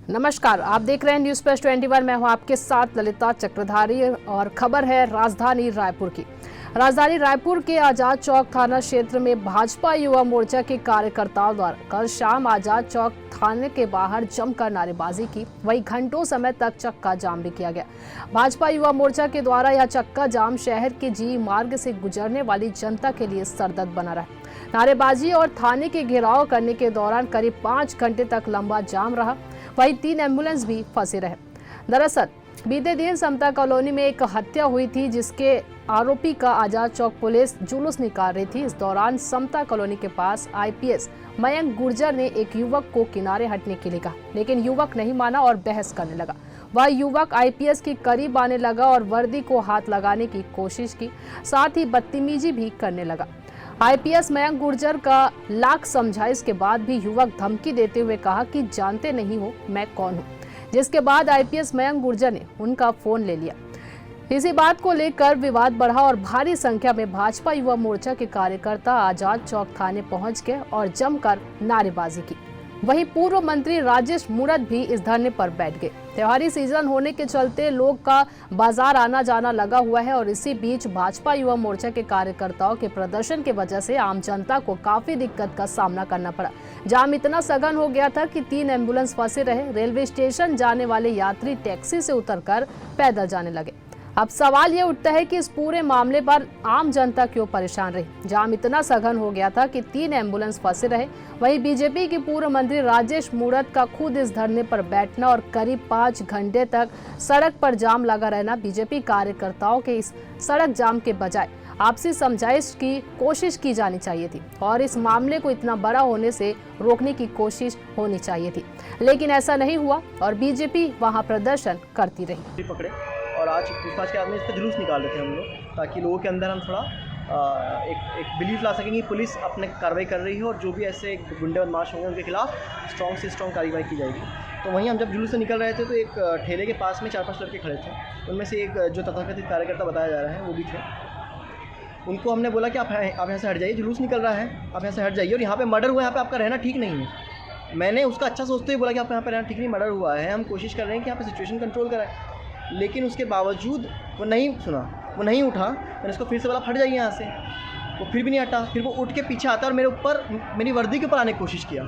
नमस्कार, आप देख रहे हैं न्यूज प्लस 21। मैं हूं आपके साथ ललिता चक्रधारी और खबर है राजधानी रायपुर की। राजधानी रायपुर के आजाद चौक थाना क्षेत्र में भाजपा युवा मोर्चा के कार्यकर्ताओं द्वारा कल शाम आजाद चौक थाने के बाहर जमकर नारेबाजी की। वहीं घंटों समय तक चक्का जाम भी किया गया। भाजपा युवा मोर्चा के द्वारा यह चक्का जाम शहर के जी मार्ग से गुजरने वाली जनता के लिए सरदर्द बना रहा। नारेबाजी और थाने के घेराव करने के दौरान करीब 5 घंटे तक लंबा जाम रहा। वहीं 3 एम्बुलेंस भी फंसे रहे। दरअसल बीते दिन समता कॉलोनी में एक हत्या हुई थी, जिसके आरोपी का आजाद चौक पुलिस जुलूस निकाल रही थी। इस दौरान समता कॉलोनी के पास आईपीएस मयंक गुर्जर ने एक युवक को किनारे हटने के लिए कहा, लेकिन युवक नहीं माना और बहस करने लगा। वह युवक आईपीएस के करीब आने लगा और वर्दी को हाथ लगाने की कोशिश की, साथ ही बदतमीजी भी करने लगा। आईपीएस मयंक गुर्जर का लाख समझाइश के बाद भी युवक धमकी देते हुए कहा कि जानते नहीं हो मैं कौन हूं, जिसके बाद आईपीएस मयंक गुर्जर ने उनका फोन ले लिया। इसी बात को लेकर विवाद बढ़ा और भारी संख्या में भाजपा युवा मोर्चा के कार्यकर्ता आजाद चौक थाने पहुंच गए और जमकर नारेबाजी की। वहीं पूर्व मंत्री राजेश मूणत भी इस धरने पर बैठ गए। त्योहारी सीजन होने के चलते लोग का बाजार आना जाना लगा हुआ है और इसी बीच भाजपा युवा मोर्चा के कार्यकर्ताओं के प्रदर्शन की वजह से आम जनता को काफी दिक्कत का सामना करना पड़ा। जाम इतना सघन हो गया था कि 3 एम्बुलेंस फंसे रहे। रेलवे स्टेशन जाने वाले यात्री टैक्सी से उतरकर पैदल जाने लगे। अब सवाल ये उठता है कि इस पूरे मामले पर आम जनता क्यों परेशान रही। जाम इतना सघन हो गया था कि 3 एम्बुलेंस फंसे रहे। वहीं बीजेपी के पूर्व मंत्री राजेश मूणत का खुद इस धरने पर बैठना और करीब 5 घंटे तक सड़क पर जाम लगा रहना बीजेपी कार्यकर्ताओं के इस सड़क जाम के बजाय आपसी समझाइश की कोशिश की जानी चाहिए थी और इस मामले को इतना बड़ा होने से रोकने की कोशिश होनी चाहिए थी, लेकिन ऐसा नहीं हुआ और बीजेपी वहां प्रदर्शन करती रही। पकड़े और आज पूछताछ के बाद में इस पर जुलूस निकाल रहे थे हम लोग, ताकि लोगों के अंदर हम थोड़ा एक बिलीफ ला सकें कि पुलिस अपने कार्रवाई कर रही है और जो भी ऐसे गुंडे बदमाश होंगे उनके खिलाफ स्ट्रॉन्ग से स्ट्रॉन्ग कार्रवाई की जाएगी। तो वहीं हम जब जुलूस से निकल रहे थे तो एक ठेले के पास में 4-5 लड़के खड़े थे। उनमें से एक जो तथाकथित कार्यकर्ता बताया जा रहा है वो भी थे। उनको हमने बोला कि आप यहाँ से हट जाइए, जुलूस निकल रहा है, आप यहाँ से हट जाइए और यहाँ पे मर्डर हुआ है, यहाँ पे आपका रहना ठीक नहीं है। मैंने उसका अच्छा सोचते हुए बोला कि आप यहाँ पे रहना ठीक नहीं, मर्डर हुआ है, हम कोशिश कर रहे हैं कि यहाँ पे सिचुएशन कंट्रोल कराएं, लेकिन उसके बावजूद वो नहीं सुना, वो नहीं उठा। मैंने उसको फिर से बोला हट जाइए यहाँ से, वो फिर भी नहीं हटा। फिर वो उठ के पीछे आता और मेरे ऊपर मेरी वर्दी के ऊपर आने की कोशिश किया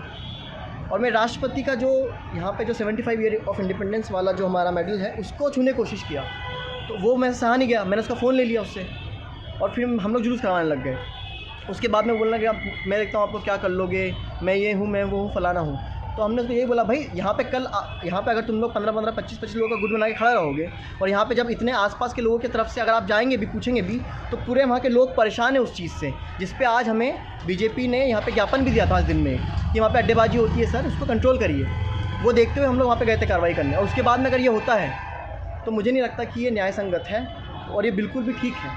और मैं राष्ट्रपति का जो यहाँ पे जो 75 ईयर ऑफ इंडिपेंडेंस वाला जो हमारा मेडल है उसको छूने की कोशिश किया। तो वो मैं सहा नहीं गया, मैंने उसका फ़ोन ले लिया उससे और फिर हम लोग जुलूस करवाने लग गए। उसके बाद में बोलना कि आप मैं देखता हूँ आपको क्या कर लोगे, मैं ये हूँ, मैं वो हूँ, फलाना हूँ। तो हमने उसको यही बोला भाई यहाँ पे कल यहाँ पे अगर तुम लोग 15-15, 25-25 लोगों का गुट बना के खड़ा रहोगे और यहाँ पे जब इतने आसपास के लोगों की तरफ से अगर आप जाएंगे भी, पूछेंगे भी, तो पूरे वहाँ के लोग परेशान हैं उस चीज़ से, जिस पे आज हमें बीजेपी ने यहाँ पे ज्ञापन भी दिया था आज दिन में कि वहाँ पे अड्डेबाजी होती है सर, उसको कंट्रोल करिए। वो देखते हुए हम लोग वहाँ पर गए थे कार्रवाई करने। और उसके बाद में अगर ये होता है तो मुझे नहीं लगता कि ये न्याय संगत है और ये बिल्कुल भी ठीक है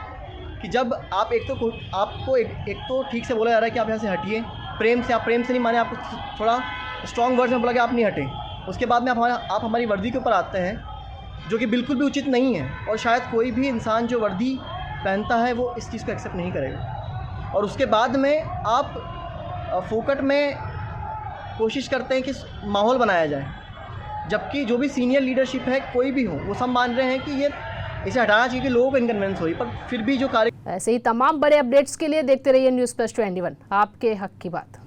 कि जब आप आपको एक तो ठीक से बोला जा रहा है कि आप यहाँ से हटिए, प्रेम से, आप प्रेम से नहीं माने, आपको थोड़ा स्ट्रॉन्ग वर्ड्स में बोला कि आप नहीं हटे। उसके बाद में आप हमारी वर्दी के ऊपर आते हैं, जो कि बिल्कुल भी उचित नहीं है और शायद कोई भी इंसान जो वर्दी पहनता है वो इस चीज़ को एक्सेप्ट नहीं करेगा। और उसके बाद में आप फोकट में कोशिश करते हैं कि माहौल बनाया जाए, जबकि जो भी सीनियर लीडरशिप है कोई भी हो, वो सब मान रहे हैं कि ये इसे हटाना चाहिए कि लोगों को इनकन्वीनियंस हो रही, पर फिर भी जो कार्य। ऐसे ही तमाम बड़े अपडेट्स के लिए देखते रहिए न्यूज़ प्लस 21, आपके हक की बात।